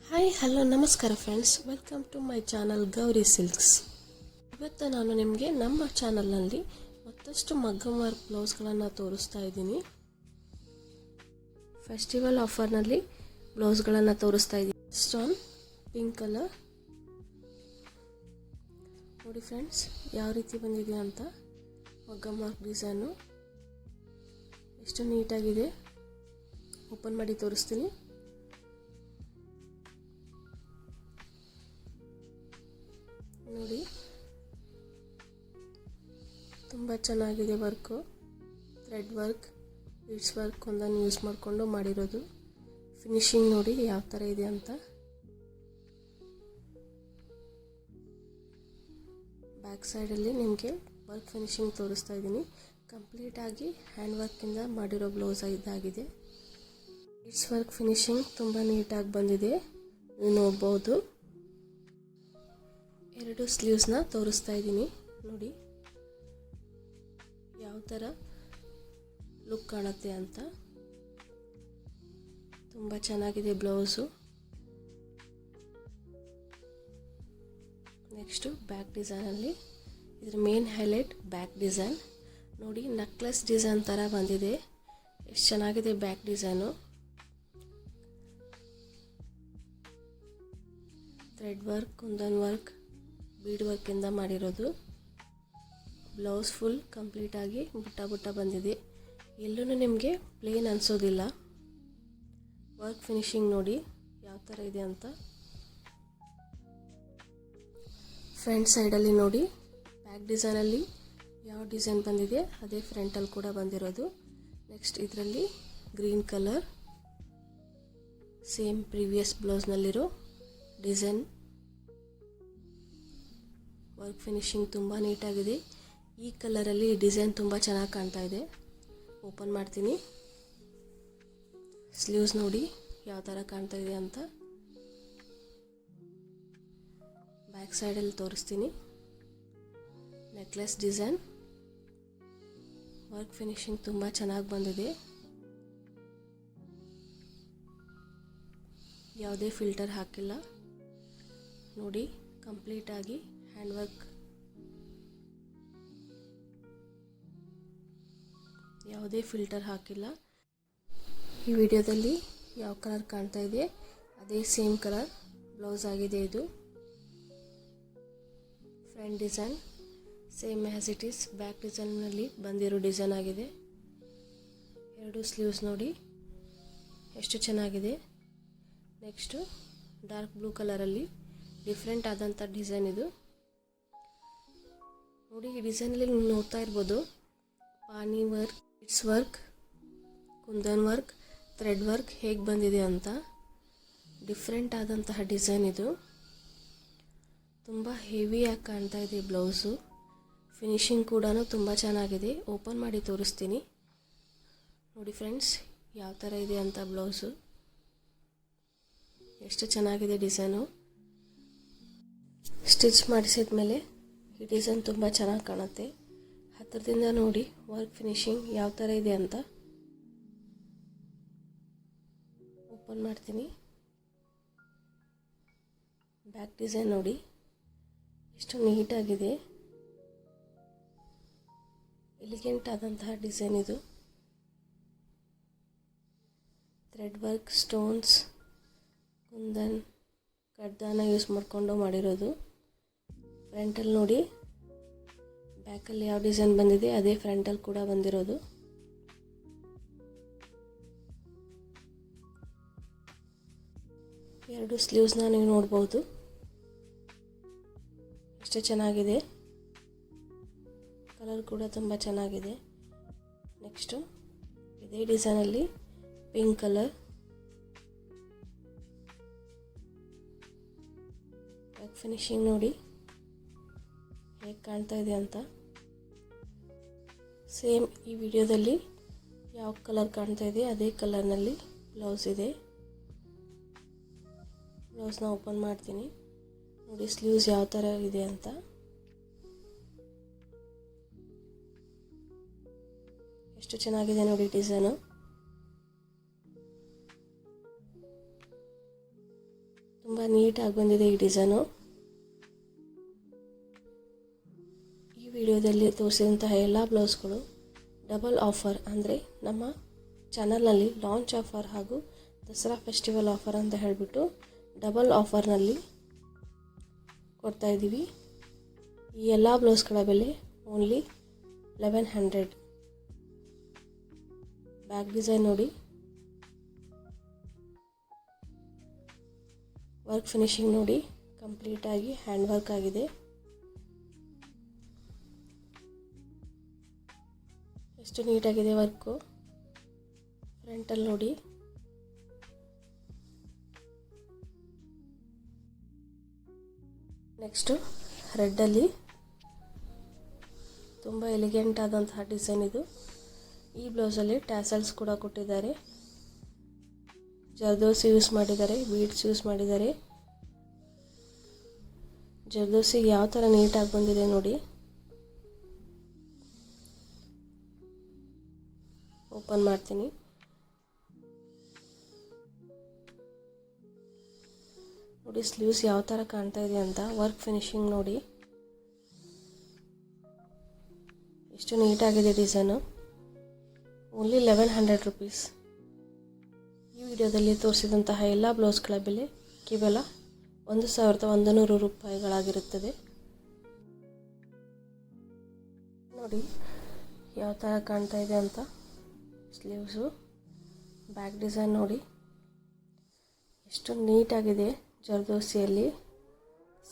Hi hello ನಮಸ್ಕಾರ friends, welcome to my channel Gauri silks. ಇವತ್ತು ನಾನು ನಿಮಗೆ ನಮ್ಮ ಚಾನಲ್ನಲ್ಲಿ ಮತ್ತಷ್ಟು ಮಗ್ಗಮ್ ವರ್ಕ್ ಬ್ಲೌಸ್ಗಳನ್ನು ತೋರಿಸ್ತಾ ಇದ್ದೀನಿ. ಫೆಸ್ಟಿವಲ್ ಆಫರ್ನಲ್ಲಿ ಬ್ಲೌಸ್ಗಳನ್ನು ತೋರಿಸ್ತಾ ಇದ್ದೀನಿ. ಸ್ಟೋನ್ ಪಿಂಕ್ ಕಲರ್ ನೋಡಿ ಫ್ರೆಂಡ್ಸ್, ಯಾವ ರೀತಿ ಬಂದಿದೆ ಅಂತ. ಮಗ್ಗಮ್ ವರ್ಕ್ ಡಿಸೈನು ಎಷ್ಟು ನೀಟಾಗಿದೆ. ಓಪನ್ ಮಾಡಿ ತೋರಿಸ್ತೀನಿ. ನೋಡಿ, ತುಂಬ ಚೆನ್ನಾಗಿದೆ work. Thread work, beads work ಒಂದನ್ನು ಯೂಸ್ ಮಾಡಿಕೊಂಡು ಮಾಡಿರೋದು. ಫಿನಿಶಿಂಗ್ ನೋಡಿ ಯಾವ ಥರ ಇದೆ ಅಂತ. ಬ್ಯಾಕ್ ಸೈಡಲ್ಲಿ ನಿಮಗೆ ವರ್ಕ್ ಫಿನಿಶಿಂಗ್ ತೋರಿಸ್ತಾ ಇದ್ದೀನಿ. ಕಂಪ್ಲೀಟಾಗಿ ಹ್ಯಾಂಡ್ ವರ್ಕಿಂದ ಮಾಡಿರೋ ಬ್ಲೌಸ್ ಇದಾಗಿದೆ. ಬೀಡ್ಸ್ ವರ್ಕ್ ಫಿನಿಶಿಂಗ್ ತುಂಬ ನೀಟಾಗಿ ಬಂದಿದೆ, ನೀವು ನೋಡ್ಬೋದು. ಎರಡು ಸ್ಲೀವ್ಸ್ನ ತೋರಿಸ್ತಾ ಇದ್ದೀನಿ ನೋಡಿ ಯಾವ ಥರ ಲುಕ್ ಕಾಣುತ್ತೆ ಅಂತ. ತುಂಬ ಚೆನ್ನಾಗಿದೆ ಬ್ಲೌಸು. ನೆಕ್ಸ್ಟು ಬ್ಯಾಕ್ ಡಿಸೈನಲ್ಲಿ ಇದ್ರ ಮೇನ್ ಹೈಲೈಟ್ ಬ್ಯಾಕ್ ಡಿಸೈನ್ ನೋಡಿ. ನೆಕ್ಲೆಸ್ ಡಿಸೈನ್ ಥರ ಬಂದಿದೆ, ಎಷ್ಟು ಚೆನ್ನಾಗಿದೆ back design. Thread work, kundan work, bead ವರ್ಕಿಂದ ಮಾಡಿರೋದು. ಬ್ಲೌಸ್ ಫುಲ್ ಕಂಪ್ಲೀಟಾಗಿ ಬುಟ್ಟ ಬುಟ್ಟ ಬಂದಿದೆ, ಎಲ್ಲೂ ನಿಮಗೆ ಪ್ಲೇನ್ ಅನಿಸೋದಿಲ್ಲ. ವರ್ಕ್ ಫಿನಿಶಿಂಗ್ ನೋಡಿ ಯಾವ ಥರ ಇದೆ ಅಂತ. ಫ್ರಂಟ್ ಸೈಡಲ್ಲಿ ನೋಡಿ, ಬ್ಯಾಕ್ ಡಿಸೈನಲ್ಲಿ ಯಾವ ಡಿಸೈನ್ ಬಂದಿದೆ ಅದೇ ಫ್ರಂಟಲ್ಲಿ ಕೂಡ ಬಂದಿರೋದು. ನೆಕ್ಸ್ಟ್ ಇದರಲ್ಲಿ ಗ್ರೀನ್ ಕಲರ್, ಸೇಮ್ ಪ್ರೀವಿಯಸ್ ಬ್ಲೌಸ್ನಲ್ಲಿರೋ ಡಿಸೈನ್. ವರ್ಕ್ ಫಿನಿಶಿಂಗ್ ತುಂಬ ನೀಟಾಗಿದೆ. ಈ ಕಲರಲ್ಲಿ ಡಿಸೈನ್ ತುಂಬ ಚೆನ್ನಾಗಿ ಕಾಣ್ತಾ ಇದೆ. ಓಪನ್ ಮಾಡ್ತೀನಿ. ಸ್ಲೀವ್ಸ್ ನೋಡಿ ಯಾವ ಥರ ಕಾಣ್ತಾ ಇದೆ ಅಂತ. ಬ್ಯಾಕ್ ಸೈಡಲ್ಲಿ ತೋರಿಸ್ತೀನಿ. ನೆಕ್ಲೆಸ್ ಡಿಸೈನ್, ವರ್ಕ್ ಫಿನಿಶಿಂಗ್ ತುಂಬ ಚೆನ್ನಾಗಿ ಬಂದಿದೆ. ಯಾವುದೇ ಫಿಲ್ಟರ್ ಹಾಕಿಲ್ಲ ನೋಡಿ. ಕಂಪ್ಲೀಟಾಗಿ ಹ್ಯಾಂಡ್ ವರ್ಕ್, ಯಾವುದೇ ಫಿಲ್ಟರ್ ಹಾಕಿಲ್ಲ. ಈ ವಿಡಿಯೋದಲ್ಲಿ ಯಾವ ಕಲರ್ ಕಾಣ್ತಾ ಇದೆ ಅದೇ ಸೇಮ್ ಕಲರ್ ಬ್ಲೌಸ್ ಆಗಿದೆ ಇದು. Front design same as it is back ಡಿಸೈನ್ನಲ್ಲಿ ಬಂದಿರೋ ಡಿಸೈನ್ ಆಗಿದೆ. ಎರಡು ಸ್ಲೀವ್ಸ್ ನೋಡಿ ಎಷ್ಟು ಚೆನ್ನಾಗಿದೆ. ನೆಕ್ಸ್ಟು ಡಾರ್ಕ್ ಬ್ಲೂ ಕಲರಲ್ಲಿ ಡಿಫ್ರೆಂಟ್ ಆದಂಥ ಡಿಸೈನ್ ಇದು ನೋಡಿ. ಈ ಡಿಸೈನಲ್ಲಿ ನೀವು ನೋಡ್ತಾ ಇರ್ಬೋದು, ಪಾನಿ work, beads work, kundan work, thread work ಹೇಗೆ ಬಂದಿದೆ ಅಂತ. ಡಿಫ್ರೆಂಟ್ ಆದಂತಹ ಡಿಸೈನ್ ಇದು. ತುಂಬ ಹೆವಿಯಾಗಿ ಕಾಣ್ತಾ ಇದೆ ಬ್ಲೌಸು. ಫಿನಿಶಿಂಗ್ ಕೂಡ ತುಂಬ ಚೆನ್ನಾಗಿದೆ. ಓಪನ್ ಮಾಡಿ ತೋರಿಸ್ತೀನಿ ನೋಡಿ ಫ್ರೆಂಡ್ಸ್ ಯಾವ ಥರ ಇದೆ ಅಂತ ಬ್ಲೌಸು. ಎಷ್ಟು ಚೆನ್ನಾಗಿದೆ ಡಿಸೈನು. ಸ್ಟಿಚ್ ಮಾಡಿಸಿದ ಮೇಲೆ ಈ ಡಿಸೈನ್ ತುಂಬ ಚೆನ್ನಾಗಿ ಕಾಣುತ್ತೆ. ಹತ್ತಿರದಿಂದ ನೋಡಿ ವರ್ಕ್ ಫಿನಿಶಿಂಗ್ ಯಾವ ಥರ ಇದೆ ಅಂತ. ಓಪನ್ ಮಾಡ್ತೀನಿ. ಬ್ಯಾಕ್ ಡಿಸೈನ್ ನೋಡಿ ಎಷ್ಟು ನೀಟಾಗಿದೆ. ಎಲಿಗೆಂಟ್ ಆದಂತಹ ಡಿಸೈನ್ ಇದು. ಥ್ರೆಡ್ ವರ್ಕ್, ಸ್ಟೋನ್ಸ್, ಕುಂದನ್, ಕಡ್ದಾನ ಯೂಸ್ ಮಾಡಿಕೊಂಡು ಮಾಡಿರೋದು. ಫ್ರಂಟಲ್ಲಿ ನೋಡಿ, ಬ್ಯಾಕಲ್ಲಿ ಯಾವ ಡಿಸೈನ್ ಬಂದಿದೆ ಅದೇ ಫ್ರಂಟಲ್ಲಿ ಕೂಡ ಬಂದಿರೋದು. ಎರಡು ಸ್ಲೀವ್ಸ್ನ ನೀವು ನೋಡ್ಬೋದು ಎಷ್ಟು ಚೆನ್ನಾಗಿದೆ. ಕಲರ್ ಕೂಡ ತುಂಬ ಚೆನ್ನಾಗಿದೆ. ನೆಕ್ಸ್ಟು ಇದೇ ಡಿಸೈನಲ್ಲಿ ಪಿಂಕ್ ಕಲರ್. ಬ್ಯಾಕ್ ಫಿನಿಶಿಂಗ್ ನೋಡಿ ಹೇಗೆ ಕಾಣ್ತಾ ಇದೆ ಅಂತ. ಸೇಮ್ ಈ ವಿಡಿಯೋದಲ್ಲಿ ಯಾವ ಕಲರ್ ಕಾಣ್ತಾ ಇದೆ ಅದೇ ಕಲರ್ನಲ್ಲಿ ಬ್ಲೌಸ್ ಇದೆ. ಬ್ಲೌಸ್ನ ಓಪನ್ ಮಾಡ್ತೀನಿ ನೋಡಿ ಸ್ಲೀವ್ಸ್ ಯಾವ ಥರ ಇದೆ ಅಂತ. ಎಷ್ಟು ಚೆನ್ನಾಗಿದೆ ನೋಡಿ ಡಿಸೈನು. ತುಂಬ ನೀಟಾಗಿ ಬಂದಿದೆ ಈ ಡಿಸೈನು. ಈ ವಿಡಿಯೋದಲ್ಲಿ ತೋರಿಸಿದಂತಹ ಎಲ್ಲ ಬ್ಲೌಸ್ಗಳು ಡಬಲ್ ಆಫರ್, ಅಂದರೆ ನಮ್ಮ ಚಾನಲ್ನಲ್ಲಿ ಲಾಂಚ್ ಆಫರ್ ಹಾಗೂ ದಸರಾ ಫೆಸ್ಟಿವಲ್ ಆಫರ್ ಅಂತ ಹೇಳಿಬಿಟ್ಟು ಡಬಲ್ ಆಫರ್ನಲ್ಲಿ ಕೊಡ್ತಾಯಿದ್ದೀವಿ. ಈ ಎಲ್ಲ ಬ್ಲೌಸ್ಗಳ ಬೆಲೆ ಓನ್ಲಿ 1100. ಬ್ಯಾಕ್ ಡಿಸೈನ್ ನೋಡಿ, ವರ್ಕ್ ಫಿನಿಶಿಂಗ್ ನೋಡಿ, ಕಂಪ್ಲೀಟಾಗಿ ಹ್ಯಾಂಡ್ ವರ್ಕ್ ಆಗಿದೆ. ಎಷ್ಟು ನೀಟಾಗಿದೆ ವರ್ಕು. ಫ್ರಂಟಲ್ಲಿ ನೋಡಿ, ನೆಕ್ಸ್ಟು ರೆಡ್ಡಲ್ಲಿ ತುಂಬ ಎಲಿಗೆಂಟ್ ಆದಂತಹ ಡಿಸೈನ್ ಇದು. ಈ ಬ್ಲೌಸಲ್ಲಿ ಟ್ಯಾಸಲ್ಸ್ ಕೂಡ ಕೊಟ್ಟಿದ್ದಾರೆ, ಜರ್ದೋಸಿ ಯೂಸ್ ಮಾಡಿದ್ದಾರೆ, ಬೀಡ್ಸ್ ಯೂಸ್ ಮಾಡಿದ್ದಾರೆ. ಜರ್ದೋಸಿ ಯಾವ ಥರ ನೀಟಾಗಿ ಬಂದಿದೆ ನೋಡಿ. ಓಪನ್ ಮಾಡ್ತೀನಿ. ನೋಡಿ ಸ್ಲೀವ್ಸ್ ಯಾವ ಥರ ಕಾಣ್ತಾ ಇದೆ ಅಂತ. ವರ್ಕ್ ಫಿನಿಶಿಂಗ್ ನೋಡಿ, ಎಷ್ಟು ನೀಟಾಗಿದೆ ಡಿಸೈನು. Only 1100 rupees. ಈ ವಿಡಿಯೋದಲ್ಲಿ ತೋರಿಸಿದಂತಹ ಎಲ್ಲ ಬ್ಲೌಸ್ಗಳ ಬೆಲೆ ಕೇವಲ 1100 ರೂಪಾಯಿಗಳಾಗಿರುತ್ತದೆ. ನೋಡಿ ಯಾವ ಥರ ಕಾಣ್ತಾ ಇದೆ ಅಂತ. ಸ್ಲೀವ್ಸು, ಬ್ಯಾಕ್ ಡಿಸೈನ್ ನೋಡಿ ಎಷ್ಟು ನೀಟಾಗಿದೆ. ಜರ್ದೋಸಿಯಲ್ಲಿ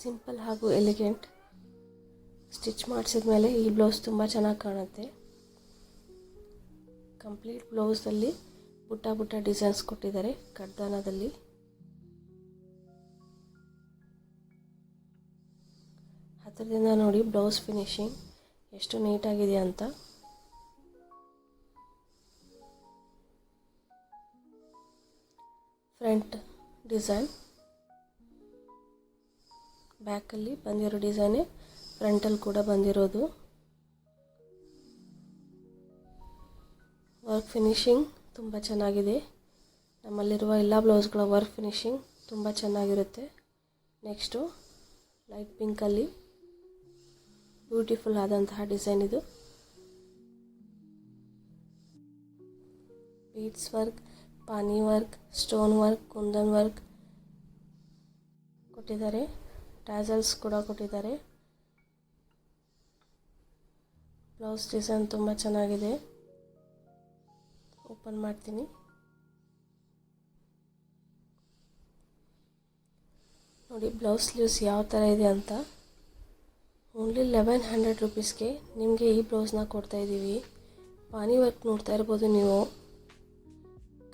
ಸಿಂಪಲ್ ಹಾಗೂ ಎಲಿಗೆಂಟ್. ಸ್ಟಿಚ್ ಮಾಡಿಸಿದ ಮೇಲೆ ಈ ಬ್ಲೌಸ್ ತುಂಬ ಚೆನ್ನಾಗಿ ಕಾಣುತ್ತೆ. ಕಂಪ್ಲೀಟ್ ಬ್ಲೌಸಲ್ಲಿ ಪುಟ್ಟ ಪುಟ್ಟ ಡಿಸೈನ್ಸ್ ಕೊಟ್ಟಿದ್ದಾರೆ ಕಡ್ದಾನದಲ್ಲಿ. ಹತ್ತಿರದಿಂದ ನೋಡಿ ಬ್ಲೌಸ್ ಫಿನಿಶಿಂಗ್ ಎಷ್ಟು ನೀಟಾಗಿದೆ ಅಂತ. ಫ್ರಂಟ್ ಡಿಸೈನ್, ಬ್ಯಾಕಲ್ಲಿ ಬಂದಿರೋ ಡಿಸೈನೇ ಫ್ರಂಟಲ್ಲಿ ಕೂಡ ಬಂದಿರೋದು. ವರ್ಕ್ ಫಿನಿಶಿಂಗ್ ತುಂಬ ಚೆನ್ನಾಗಿದೆ. ನಮ್ಮಲ್ಲಿರುವ ಎಲ್ಲ ಬ್ಲೌಸ್ಗಳ ವರ್ಕ್ ಫಿನಿಶಿಂಗ್ ತುಂಬ ಚೆನ್ನಾಗಿರುತ್ತೆ. ನೆಕ್ಸ್ಟು ಲೈಟ್ ಪಿಂಕಲ್ಲಿ ಬ್ಯೂಟಿಫುಲ್ ಆದಂತಹ ಡಿಸೈನ್ ಇದು. ಬೀಡ್ಸ್ ವರ್ಕ್, ಪಾನಿ work, stone work, kundan work ಕೊಟ್ಟಿದ್ದಾರೆ. ಟ್ಯಾಸಲ್ಸ್ ಕೂಡ ಕೊಟ್ಟಿದ್ದಾರೆ. ಬ್ಲೌಸ್ ಡಿಸೈನ್ ತುಂಬ ಚೆನ್ನಾಗಿದೆ. ಓಪನ್ ಮಾಡ್ತೀನಿ. ನೋಡಿ ಬ್ಲೌಸ್ ಸ್ಲೀವ್ಸ್ ಯಾವ ಥರ ಇದೆ ಅಂತ. ಓನ್ಲಿ 1100 ರುಪೀಸ್ಗೆ ನಿಮಗೆ ಈ ಬ್ಲೌಸ್ನ ಕೊಡ್ತಾಯಿದ್ದೀವಿ. ಪಾನಿ ವರ್ಕ್ ನೋಡ್ತಾ ಇರ್ಬೋದು ನೀವು.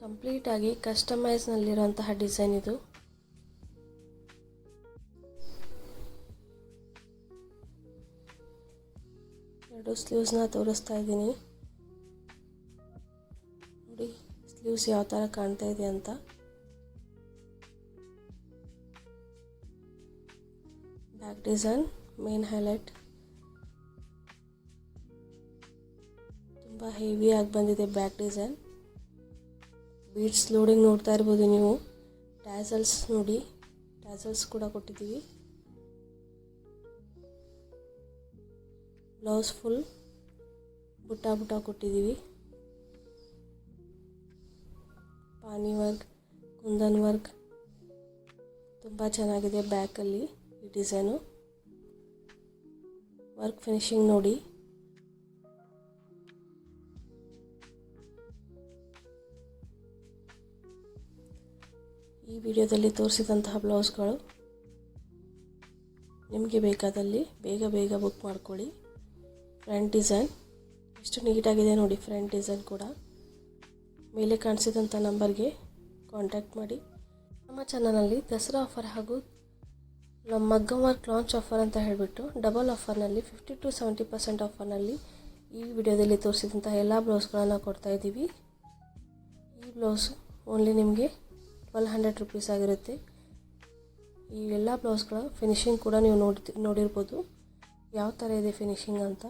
ಕಂಪ್ಲೀಟಾಗಿ ಕಸ್ಟಮೈಸ್ನಲ್ಲಿರೋಂತಹ ಡಿಸೈನ್ ಇದು. ಎರಡು ಸ್ಲೀವ್ಸ್ನ ತೋರಿಸ್ತಾ ಇದ್ದೀನಿ ನೋಡಿ. ಸ್ಲೀವ್ಸ್ ಯಾವ ಥರ ಕಾಣ್ತಾ ಇದೆ ಅಂತ. Back design main highlight. ತುಂಬ ಹೆವಿಯಾಗಿ ಬಂದಿದೆ ಬ್ಯಾಕ್ ಡಿಸೈನ್. ಬೀಡ್ಸ್ ಲೋಡಿಂಗ್ ನೋಡ್ತಾ ಇರ್ಬೋದು ನೀವು. ಟ್ಯಾಸಲ್ಸ್ ನೋಡಿ, ಟ್ಯಾಸಲ್ಸ್ ಕೂಡ ಕೊಟ್ಟಿದ್ದೀವಿ. ಬ್ಲೌಸ್ ಫುಲ್ ಬುಟ್ಟ ಬುಟ್ಟ ಕೊಟ್ಟಿದ್ದೀವಿ. ಪಾನಿ ವರ್ಕ್, ಕುಂದನ್ ವರ್ಕ್ ತುಂಬ ಚೆನ್ನಾಗಿದೆ ಬ್ಯಾಕಲ್ಲಿ ಈ ಡಿಸೈನು. ವರ್ಕ್ ಫಿನಿಶಿಂಗ್ ನೋಡಿ. ಈ ವಿಡಿಯೋದಲ್ಲಿ ತೋರಿಸಿದಂತಹ ಬ್ಲೌಸ್ಗಳು ನಿಮಗೆ ಬೇಕಾದಲ್ಲಿ ಬೇಗ ಬೇಗ ಬುಕ್ ಮಾಡ್ಕೊಳ್ಳಿ. ಫ್ರಂಟ್ ಡಿಸೈನ್ ಎಷ್ಟು ನೀಟಾಗಿದೆ ನೋಡಿ. ಫ್ರಂಟ್ ಡಿಸೈನ್ ಕೂಡ ಮೇಲೆ ಕಾಣಿಸಿದಂಥ ನಂಬರ್ಗೆ ಕಾಂಟ್ಯಾಕ್ಟ್ ಮಾಡಿ. ನಮ್ಮ ಚಾನಲಲ್ಲಿ ದಸರಾ ಆಫರ್ ಹಾಗೂ ನಮ್ಮ ಮಗ್ಗಮ್ ವರ್ಕ್ ಲಾಂಚ್ ಆಫರ್ ಅಂತ ಹೇಳಿಬಿಟ್ಟು ಡಬಲ್ ಆಫರ್ನಲ್ಲಿ 50 to 70% ಆಫರ್ನಲ್ಲಿ ಈ ವಿಡಿಯೋದಲ್ಲಿ ತೋರಿಸಿದಂಥ ಎಲ್ಲ ಬ್ಲೌಸ್ಗಳನ್ನು ಕೊಡ್ತಾಯಿದ್ದೀವಿ. ಈ ಬ್ಲೌಸು ಓನ್ಲಿ ನಿಮಗೆ 1200 ರುಪೀಸ್ ಆಗಿರುತ್ತೆ. ಈ ಎಲ್ಲ ಬ್ಲೌಸ್ಗಳ ಫಿನಿಶಿಂಗ್ ಕೂಡ ನೀವು ನೋಡಿರ್ಬೋದು ಯಾವ ಥರ ಇದೆ ಫಿನಿಶಿಂಗ್ ಅಂತ.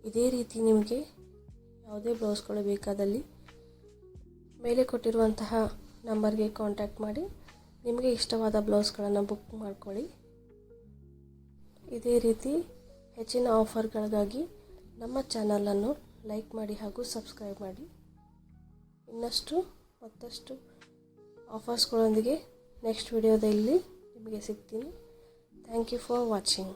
ಇದೇ ರೀತಿ ನಿಮಗೆ ಯಾವುದೇ ಬ್ಲೌಸ್ಗಳು ಬೇಕಾದಲ್ಲಿ ಮೇಲೆ ಕೊಟ್ಟಿರುವಂತಹ ನಂಬರ್ಗೆ ಕಾಂಟ್ಯಾಕ್ಟ್ ಮಾಡಿ ನಿಮಗೆ ಇಷ್ಟವಾದ ಬ್ಲೌಸ್ಗಳನ್ನು ಬುಕ್ ಮಾಡ್ಕೊಳ್ಳಿ. ಇದೇ ರೀತಿ ಹೆಚ್ಚಿನ ಆಫರ್ಗಳಿಗಾಗಿ ನಮ್ಮ ಚಾನಲನ್ನು ಲೈಕ್ ಮಾಡಿ ಹಾಗೂ ಸಬ್ಸ್ಕ್ರೈಬ್ ಮಾಡಿ. ಇನ್ನಷ್ಟು ಮತ್ತಷ್ಟು ಆಫರ್ಸ್ಗಳೊಂದಿಗೆ ನೆಕ್ಸ್ಟ್ ವಿಡಿಯೋದಲ್ಲಿ ನಿಮಗೆ ಸಿಗ್ತೀನಿ. Thank you for watching.